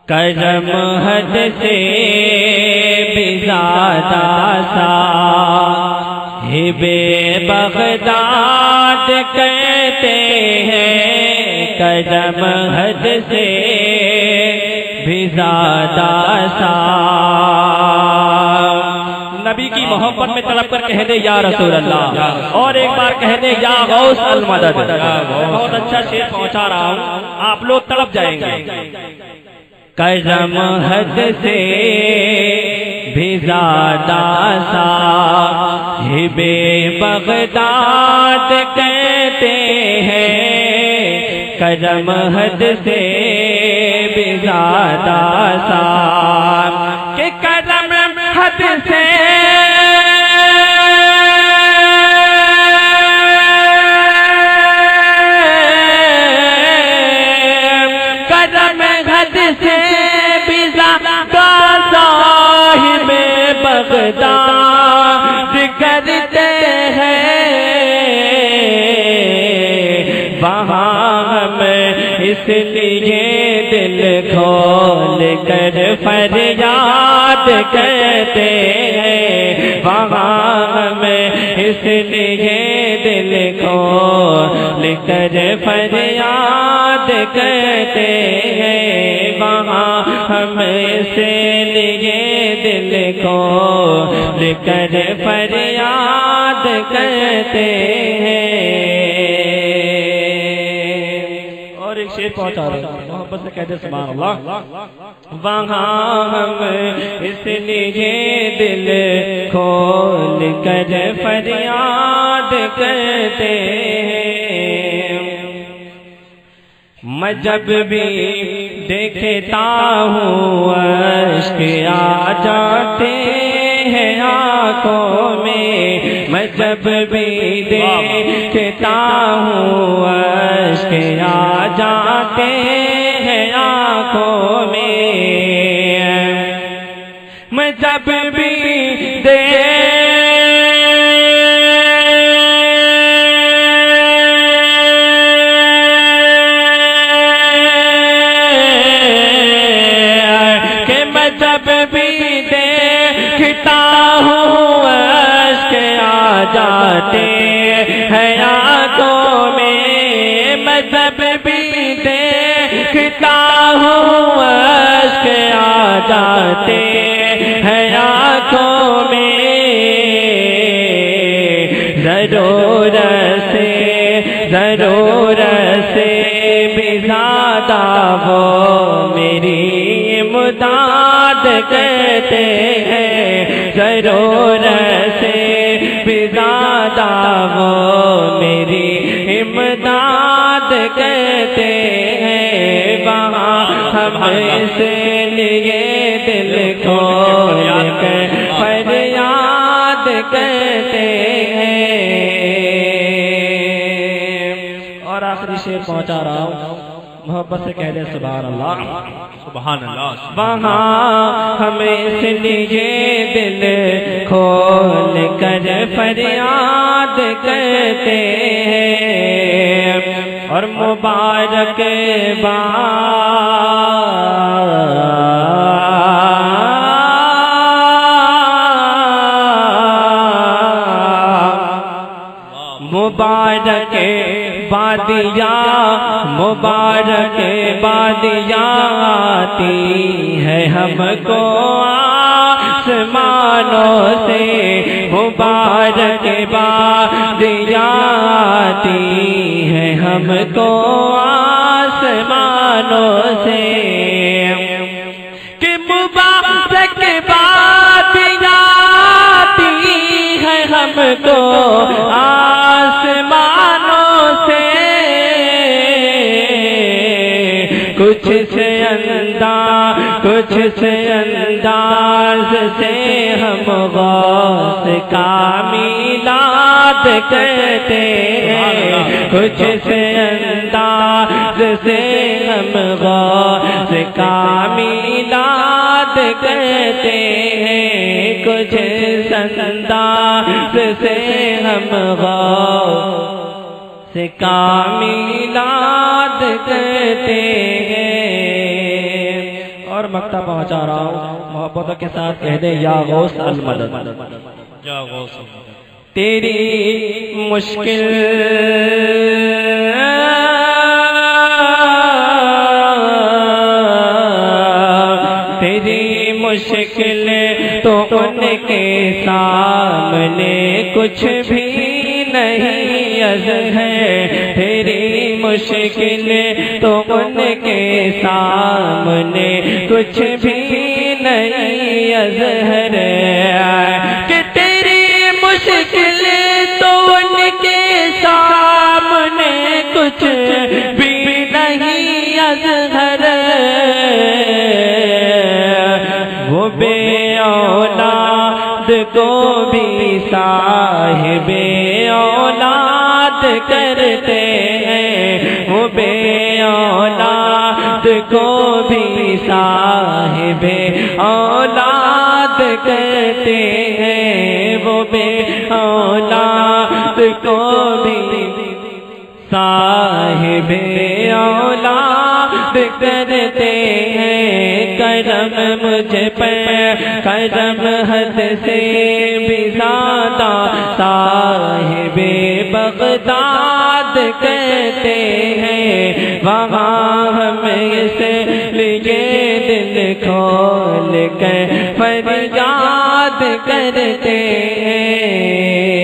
کرم حد سے بھی زیادہ صاحب بغداد کہتے ہیں، کرم حد سے بھی زیادہ نبی کی محبت میں طلب کر کہہ دے یا رسول اللہ، اور ایک بار کہہ دے یا غوث المدد۔ بہت اچھا شعر پہنچا رہا ہوں، آپ لوگ طلب جائیں گے۔ کرم حد سے بھی زیادہ صاحب بغداد کہتے ہیں، کرم حد سے بھی زیادہ صاحب کہ کرم حد سے بغداد کرتے ہیں، وہاں ہم اس لیے دل کھول کر فریاد کرتے ہیں، وہاں ہم اس لیے دل کھول کر فریاد کرتے ہیں، وہاں ہم اس لیے دل کو لے کر فریاد کرتے ہیں۔ اور ایک شعر پہنچا رہا ہوں، محبت سے کہتے سبحان اللہ۔ وہاں ہم اس لیے دل کھول کر فریاد کرتے ہیں، میں جب بھی دیکھتا ہوں اشک آ جاتے ہیں آنکھوں میں، میں جب بھی دیکھتا ہوں اشک آ جاتے ہیں آنکھوں میں، میں جب بھی جاتے ہیں آنکھوں میں، میں جب بھی دیکھتا ہوں اشک آ جاتے ہیں آنکھوں میں، ضرورت سے بھی زیادہ وہ میری امداد کرتے ہیں، ضرورت سے بھی زیادہ وہ میری امداد کرتے ہیں، وہاں ہم اس لیے دل کھول کر فریاد کرتے ہیں۔ اور آخری شعر پہنچا رہا ہوں، محبت سے کہہ دے سبحان اللہ سبحان اللہ۔ وہاں ہم اس لیے دل کھول کر فریاد کرتے ہیں، اور مبارک مبارک مبارک بادیاں آتی ہے ہم کو آسمانوں سے، مبارک بادیاں آتی ہے ہم کو آسمانوں سے، کہ مبارک بادیاں آتی ہے ہم کو آسمانوں سے، کچھ سے انداز سے ہم غوث کا میلاد کرتے ہیں، کچھ سے انداز سے ہم غوث کا میلاد کرتے ہیں، کچھ انداز سے ہم غوث کا میلاد کرتے ہیں۔ ہر مقطع پہنچا رہا ہوں، محبتوں کے ساتھ کہہ دیں یا غوث المدد، یا غوث المدد۔ تیری مشکل مشکل تو ان کے سامنے کچھ بھی نہیں عز ہے، تیری مشکل تو ان کے سامنے کچھ بھی نہیں عز ہے، کہ تیری مشکل تو ان کے سامنے کچھ بھی نہیں عز ہے، وہ بے اولاد کو بھی صاحب اولاد کرتے ہیں، وہ بے اولاد کو بھی صاحب اولاد کرتے ہیں، وہ بے اولاد کو بھی صاحب اولاد کرتے ہیں، کرم مجھ پر کرم حد سے بھی زیادہ صاحب بغداد کہتے ہیں، وہاں ہم اس لیے دل کھول کر فریاد کرتے ہیں۔